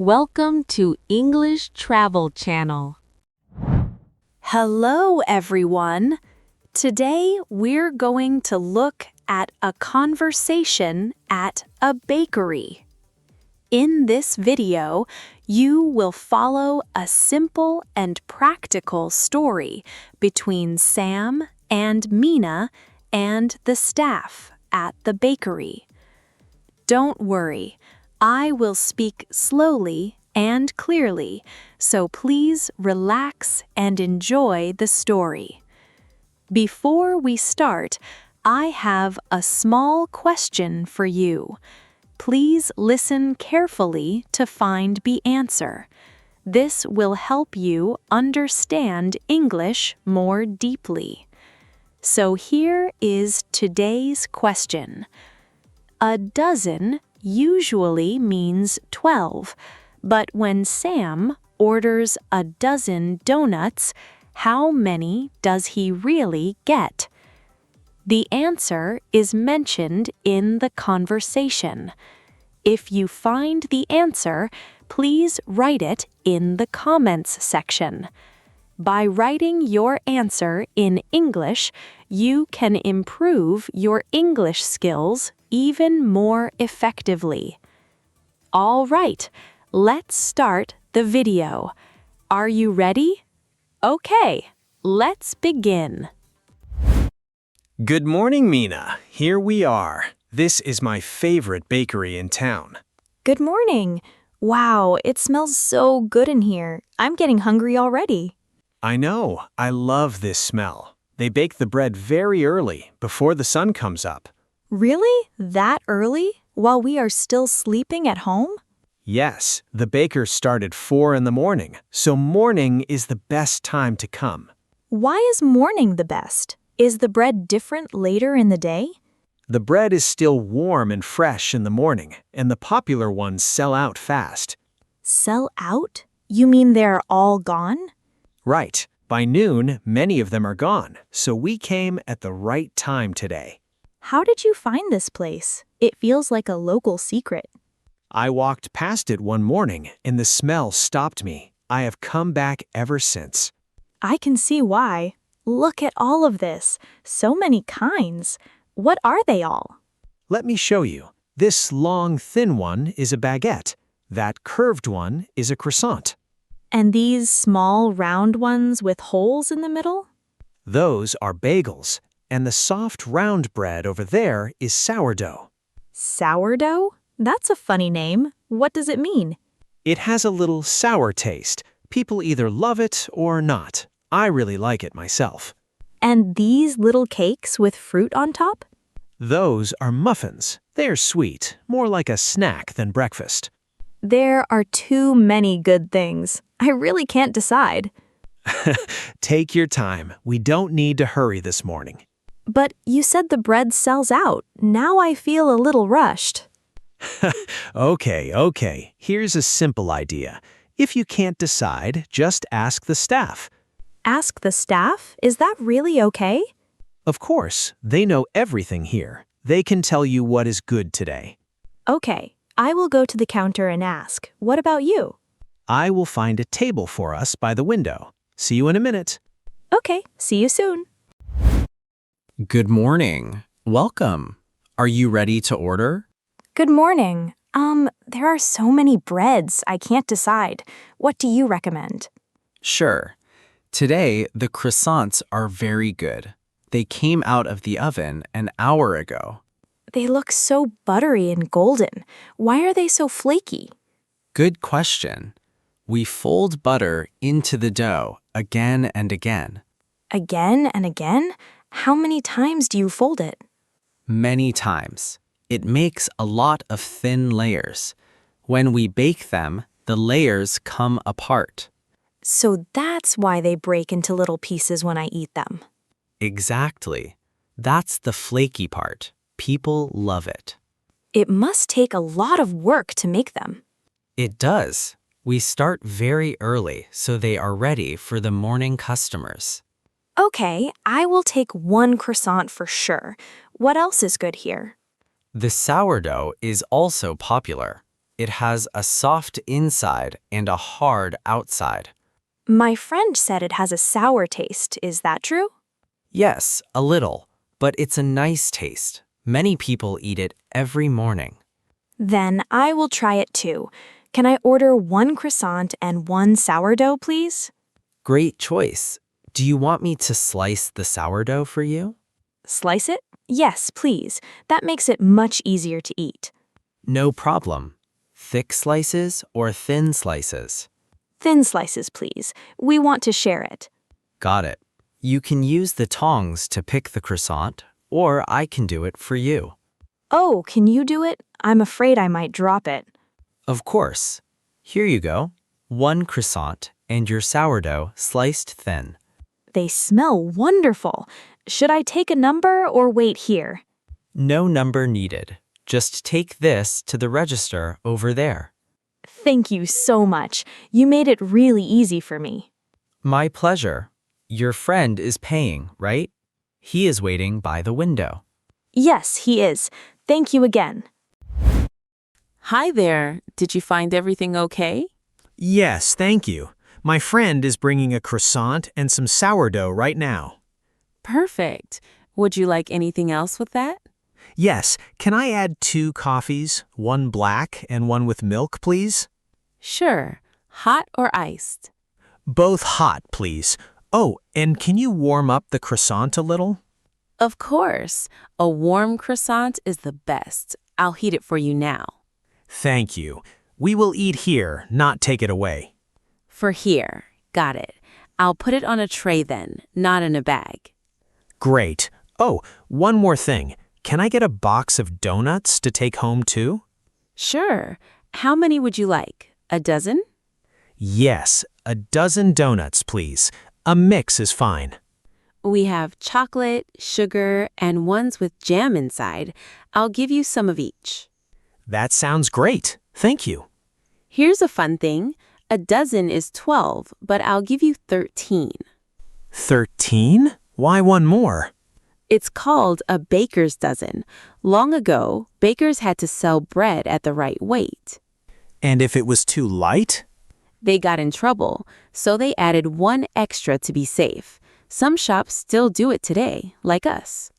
Welcome to English Travel Channel. Hello, everyone. Today, we're going to look at a conversation at a bakery. In this video, you will follow a simple and practical story between Sam and Mina and the staff at the bakery. Don't worry, I will speak slowly and clearly, so please relax and enjoy the story. Before we start, I have a small question for you. Please listen carefully to find the answer. This will help you understand English more deeply. So here is today's question. A dozen usually means 12, but when Sam orders a dozen donuts, how many does he really get? The answer is mentioned in the conversation. If you find the answer, please write it in the comments section. By writing your answer in English, you can improve your English skills even more effectively. All right, let's start the video. Are you ready? Okay, let's begin. Good morning, Mina. Here we are. This is my favorite bakery in town. Good morning. Wow, it smells so good in here. I'm getting hungry already. I know. I love this smell. They bake the bread very early, before the sun comes up. Really? That early? While we are still sleeping at home? Yes, the bakers start at 4 in the morning, so morning is the best time to come. Why is morning the best? Is the bread different later in the day? The bread is still warm and fresh in the morning, and the popular ones sell out fast. Sell out? You mean they're all gone? Right. By noon, many of them are gone, so we came at the right time today. How did you find this place? It feels like a local secret. I walked past it one morning, and the smell stopped me. I have come back ever since. I can see why. Look at all of this. So many kinds. What are they all? Let me show you. This long, thin one is a baguette. That curved one is a croissant. And these small, round ones with holes in the middle? Those are bagels, and the soft, round bread over there is sourdough. Sourdough? That's a funny name. What does it mean? It has a little sour taste. People either love it or not. I really like it myself. And these little cakes with fruit on top? Those are muffins. They're sweet, more like a snack than breakfast. There are too many good things. I really can't decide. Take your time. We don't need to hurry this morning. But you said the bread sells out. Now I feel a little rushed. Okay. Here's a simple idea. If you can't decide, just ask the staff. Ask the staff? Is that really okay? Of course, they know everything here. They can tell you what is good today. Okay, I will go to the counter and ask. What about you? I will find a table for us by the window. See you in a minute. Okay, see you soon. Good morning. Welcome. Are you ready to order? Good morning. There are so many breads, I can't decide. What do you recommend? Sure. Today, the croissants are very good. They came out of the oven an hour ago. They look so buttery and golden. Why are they so flaky? Good question. We fold butter into the dough again and again. Again and again? How many times do you fold it? Many times. It makes a lot of thin layers. When we bake them, the layers come apart. So that's why they break into little pieces when I eat them. Exactly. That's the flaky part. People love it. It must take a lot of work to make them. It does. We start very early so they are ready for the morning customers. Okay, I will take one croissant for sure. What else is good here? The sourdough is also popular. It has a soft inside and a hard outside. My friend said it has a sour taste. Is that true? Yes, a little, but it's a nice taste. Many people eat it every morning. Then I will try it too. Can I order 1 croissant and 1 sourdough, please? Great choice. Do you want me to slice the sourdough for you? Slice it? Yes, please. That makes it much easier to eat. No problem. Thick slices or thin slices? Thin slices, please. We want to share it. Got it. You can use the tongs to pick the croissant, or I can do it for you. Oh, can you do it? I'm afraid I might drop it. Of course. Here you go. 1 croissant and your sourdough sliced thin. They smell wonderful. Should I take a number or wait here? No number needed. Just take this to the register over there. Thank you so much. You made it really easy for me. My pleasure. Your friend is paying, right? He is waiting by the window. Yes, he is. Thank you again. Hi there. Did you find everything okay? Yes, thank you. My friend is bringing a croissant and some sourdough right now. Perfect. Would you like anything else with that? Yes, can I add 2 coffees, 1 black and 1 with milk, please? Sure. Hot or iced? Both hot, please. Oh, and can you warm up the croissant a little? Of course. A warm croissant is the best. I'll heat it for you now. Thank you. We will eat here, not take it away. For here. Got it. I'll put it on a tray then, not in a bag. Great. Oh, one more thing. Can I get a box of donuts to take home too? Sure. How many would you like? A dozen? Yes, a dozen donuts, please. A mix is fine. We have chocolate, sugar, and ones with jam inside. I'll give you some of each. That sounds great. Thank you. Here's a fun thing. A dozen is 12, but I'll give you 13. 13? Why one more? It's called a baker's dozen. Long ago, bakers had to sell bread at the right weight. And if it was too light? They got in trouble, so they added 1 extra to be safe. Some shops still do it today, like us.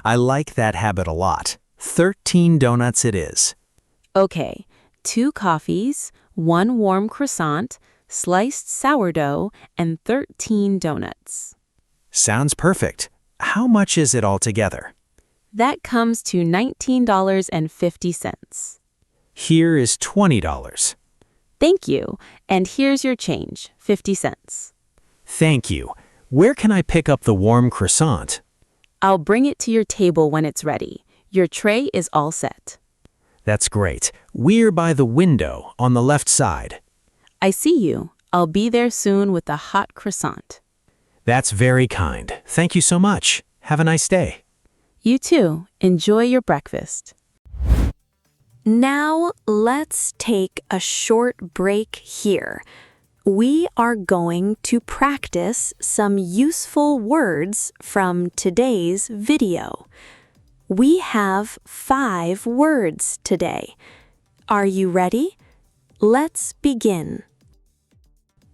I like that habit a lot. 13 donuts it is. Okay, 2 coffees, 1 warm croissant, sliced sourdough, and 13 donuts. Sounds perfect. How much is it altogether? That comes to $19.50. Here is $20. Thank you, and here's your change, 50 cents. Thank you. Where can I pick up the warm croissant? I'll bring it to your table when it's ready. Your tray is all set. That's great. We're by the window on the left side. I see you. I'll be there soon with the hot croissant. That's very kind. Thank you so much. Have a nice day. You too. Enjoy your breakfast. Now let's take a short break here. We are going to practice some useful words from today's video. We have 5 words today. Are you ready? Let's begin.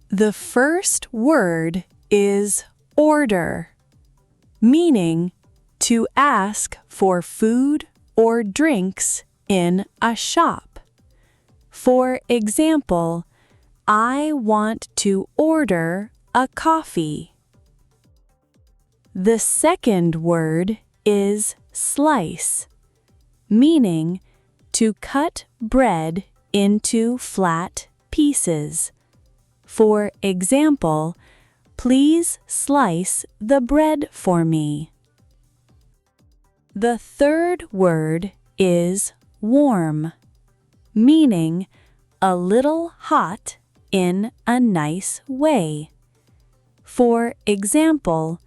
The first word is order, meaning to ask for food or drinks in a shop. For example, I want to order a coffee. The second word is slice, meaning to cut bread into flat pieces. For example, please slice the bread for me. The third word is warm, meaning a little hot in a nice way. For example,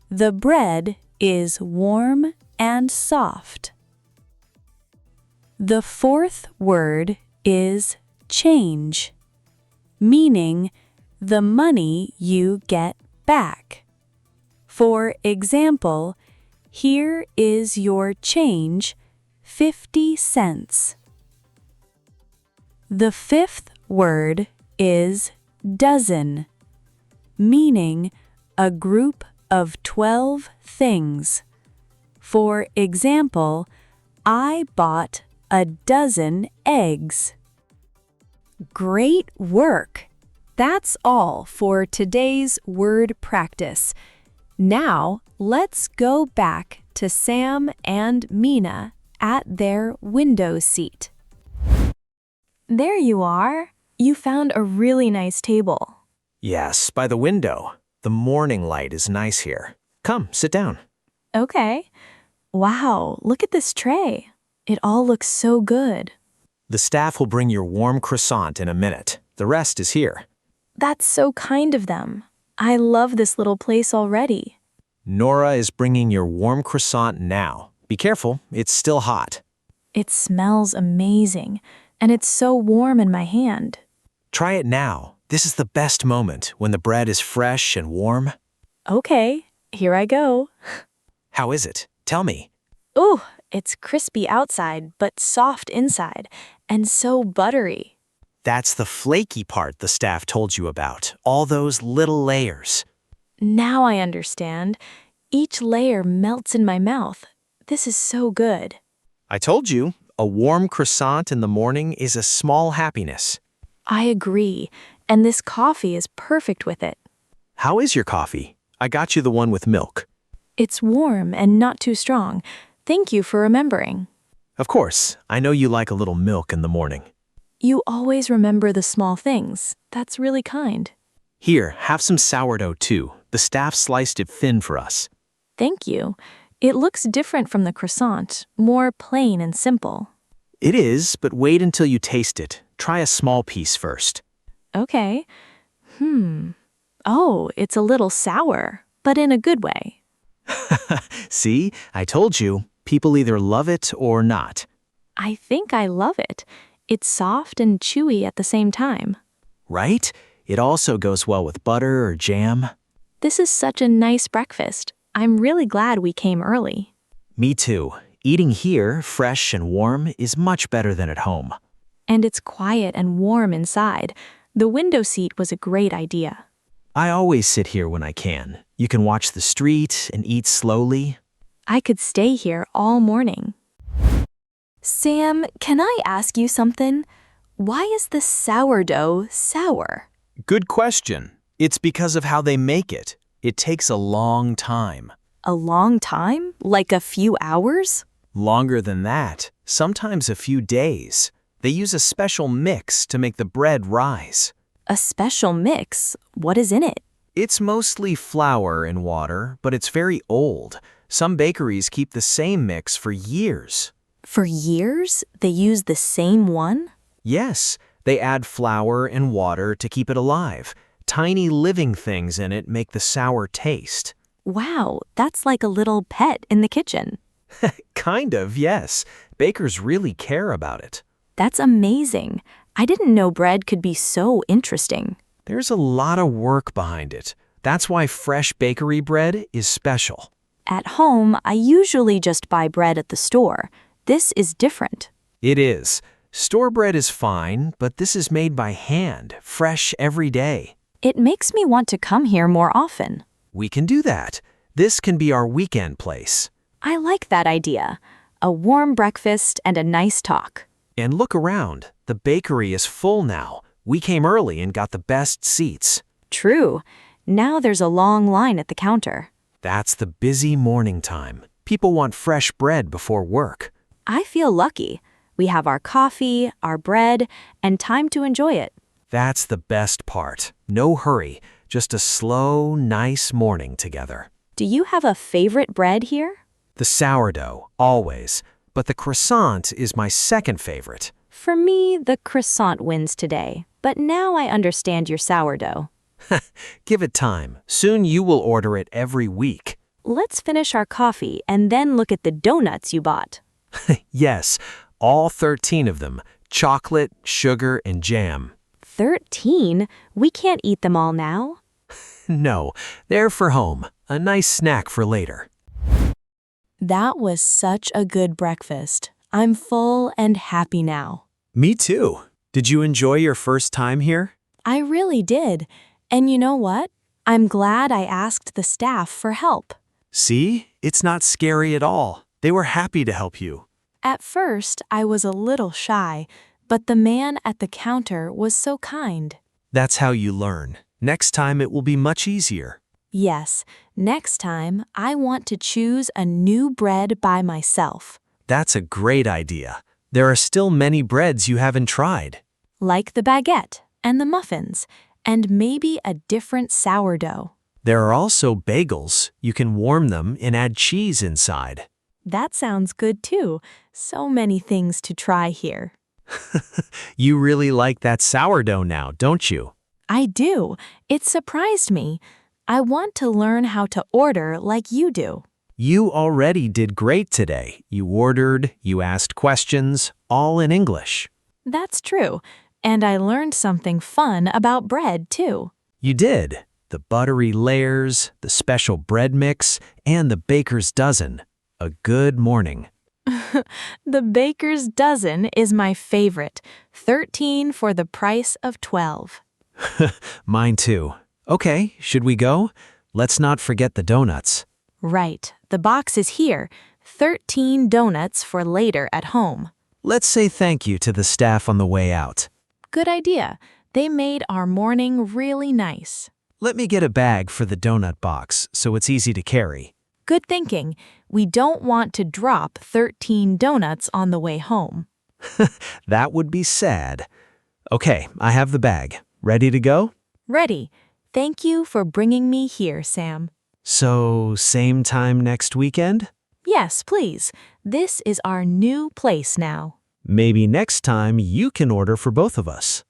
the bread is warm and soft. The fourth word is change, meaning the money you get back. For example, here is your change, 50 cents. The fifth word is dozen, meaning a group of 12 things. For example, I bought a dozen eggs. Great work! That's all for today's word practice. Now, let's go back to Sam and Mina at their window seat. There you are. You found a really nice table. Yes, by the window. The morning light is nice here. Come, sit down. Okay. Wow, look at this tray. It all looks so good. The staff will bring your warm croissant in a minute. The rest is here. That's so kind of them. I love this little place already. Nora is bringing your warm croissant now. Be careful, it's still hot. It smells amazing, and it's so warm in my hand. Try it now. This is the best moment when the bread is fresh and warm. Okay, here I go. How is it? Tell me. Ooh, it's crispy outside, but soft inside, and so buttery. That's the flaky part the staff told you about. All those little layers. Now I understand. Each layer melts in my mouth. This is so good. I told you, a warm croissant in the morning is a small happiness. I agree, and this coffee is perfect with it. How is your coffee? I got you the one with milk. It's warm and not too strong. Thank you for remembering. Of course, I know you like a little milk in the morning. You always remember the small things. That's really kind. Here, have some sourdough too. The staff sliced it thin for us. Thank you. It looks different from the croissant, more plain and simple. It is, but wait until you taste it. Try a small piece first. Okay. Oh, it's a little sour, but in a good way. See, I told you, people either love it or not. I think I love it. It's soft and chewy at the same time. Right? It also goes well with butter or jam. This is such a nice breakfast. I'm really glad we came early. Me too. Eating here, fresh and warm, is much better than at home. And it's quiet and warm inside. The window seat was a great idea. I always sit here when I can. You can watch the street and eat slowly. I could stay here all morning. Sam, can I ask you something? Why is the sourdough sour? Good question. It's because of how they make it. It takes a long time. A long time? Like a few hours? Longer than that, sometimes a few days. They use a special mix to make the bread rise. A special mix? What is in it? It's mostly flour and water, but it's very old. Some bakeries keep the same mix for years. For years? They use the same one? Yes, they add flour and water to keep it alive. Tiny living things in it make the sour taste. Wow, that's like a little pet in the kitchen. Kind of, yes. Bakers really care about it. That's amazing. I didn't know bread could be so interesting. There's a lot of work behind it. That's why fresh bakery bread is special. At home, I usually just buy bread at the store. This is different. It is. Store bread is fine, but this is made by hand, fresh every day. It makes me want to come here more often. We can do that. This can be our weekend place. I like that idea. A warm breakfast and a nice talk. And look around. The bakery is full now. We came early and got the best seats. True. Now there's a long line at the counter. That's the busy morning time. People want fresh bread before work. I feel lucky. We have our coffee, our bread, and time to enjoy it. That's the best part. No hurry. Just a slow, nice morning together. Do you have a favorite bread here? The sourdough, always. But the croissant is my second favorite. For me, the croissant wins today. But now I understand your sourdough. Give it time. Soon you will order it every week. Let's finish our coffee and then look at the donuts you bought. Yes, all 13 of them. Chocolate, sugar, and jam. 13? We can't eat them all now. No, they're for home. A nice snack for later. That was such a good breakfast. I'm full and happy now. Me too. Did you enjoy your first time here? I really did. And you know what? I'm glad I asked the staff for help. See? It's not scary at all. They were happy to help you. At first, I was a little shy, but the man at the counter was so kind. That's how you learn. Next time it will be much easier. Yes, next time I want to choose a new bread by myself. That's a great idea. There are still many breads you haven't tried. Like the baguette and the muffins, and maybe a different sourdough. There are also bagels. You can warm them and add cheese inside. That sounds good too. So many things to try here. You really like that sourdough now, don't you? I do. It surprised me. I want to learn how to order like you do. You already did great today. You ordered, you asked questions, all in English. That's true. And I learned something fun about bread too. You did. The buttery layers, the special bread mix, and the baker's dozen. A good morning. The baker's dozen is my favorite. 13 for the price of 12. Mine too. Okay, should we go? Let's not forget the donuts. Right. The box is here. 13 donuts for later at home. Let's say thank you to the staff on the way out. Good idea. They made our morning really nice. Let me get a bag for the donut box so it's easy to carry. Good thinking. We don't want to drop 13 donuts on the way home. That would be sad. Okay, I have the bag. Ready to go? Ready. Thank you for bringing me here, Sam. So, same time next weekend? Yes, please. This is our new place now. Maybe next time you can order for both of us.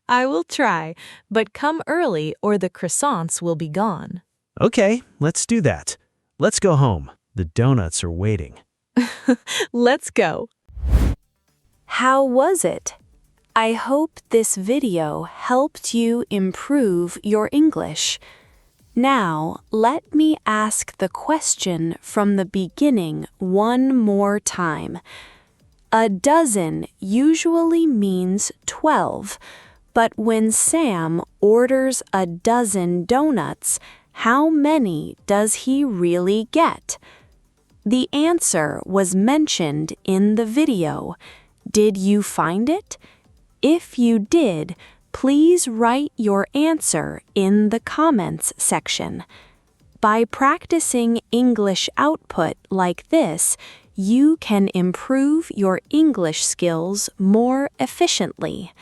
I will try, but come early or the croissants will be gone. Okay, let's do that. Let's go home. The donuts are waiting. Let's go. How was it? I hope this video helped you improve your English. Now, let me ask the question from the beginning one more time. A dozen usually means 12, but when Sam orders a dozen donuts, how many does he really get? The answer was mentioned in the video. Did you find it? If you did, please write your answer in the comments section. By practicing English output like this, you can improve your English skills more efficiently.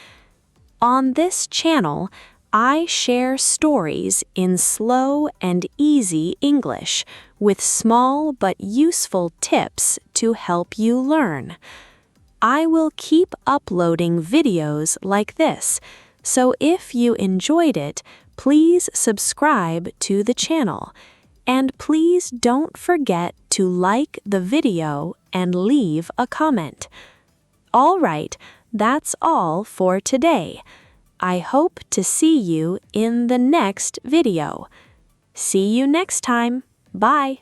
On this channel, I share stories in slow and easy English with small but useful tips to help you learn. I will keep uploading videos like this, so if you enjoyed it, please subscribe to the channel. And please don't forget to like the video and leave a comment. All right, that's all for today. I hope to see you in the next video. See you next time. Bye.